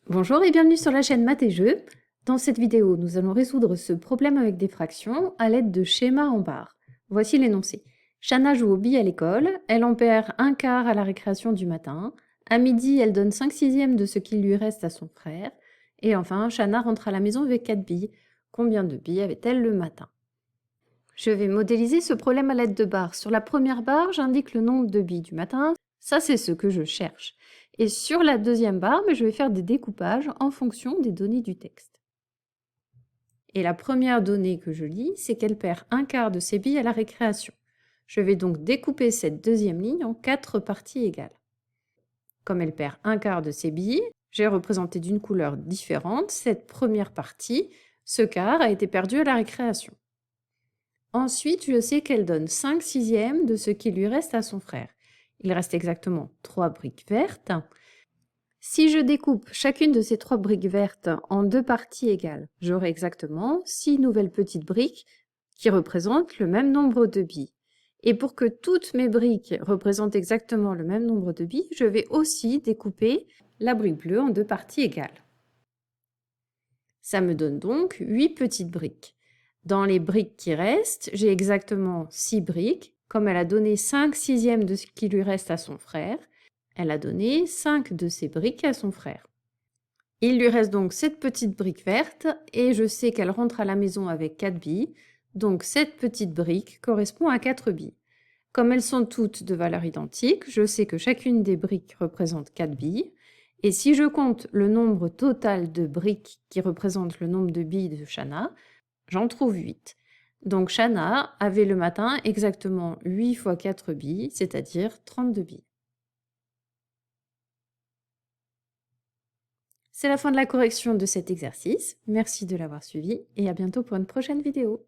Bonjour et bienvenue sur la chaîne Maths et Jeux. Dans cette vidéo, nous allons résoudre ce problème avec des fractions à l'aide de schémas en barres. Voici l'énoncé. Shana joue aux billes à l'école, elle en perd un quart à la récréation du matin. À midi, elle donne 5/6 de ce qu'il lui reste à son frère. Et enfin, Shana rentre à la maison avec 4 billes. Combien de billes avait-elle le matin? Je vais modéliser ce problème à l'aide de barres. Sur la première barre, j'indique le nombre de billes du matin. Ça, c'est ce que je cherche. Et sur la deuxième barre, je vais faire des découpages en fonction des données du texte. Et la première donnée que je lis, c'est qu'elle perd un quart de ses billes à la récréation. Je vais donc découper cette deuxième ligne en 4 parties égales. Comme elle perd un quart de ses billes, j'ai représenté d'une couleur différente cette première partie. Ce quart a été perdu à la récréation. Ensuite, je sais qu'elle donne 5/6 de ce qui lui reste à son frère. Il reste exactement 3 briques vertes. Si je découpe chacune de ces 3 briques vertes en 2 parties égales, j'aurai exactement 6 nouvelles petites briques qui représentent le même nombre de billes. Et pour que toutes mes briques représentent exactement le même nombre de billes, je vais aussi découper la brique bleue en 2 parties égales. Ça me donne donc 8 petites briques. Dans les briques qui restent, j'ai exactement 6 briques. Comme elle a donné 5/6 de ce qui lui reste à son frère, elle a donné 5 de ses briques à son frère. Il lui reste donc cette petite brique verte et je sais qu'elle rentre à la maison avec 4 billes. Donc cette petite brique correspond à 4 billes. Comme elles sont toutes de valeur identique, je sais que chacune des briques représente 4 billes. Et si je compte le nombre total de briques qui représente le nombre de billes de Shana, j'en trouve 8. Donc Shana avait le matin exactement 8 fois 4 billes, c'est-à-dire 32 billes. C'est la fin de la correction de cet exercice. Merci de l'avoir suivi et à bientôt pour une prochaine vidéo.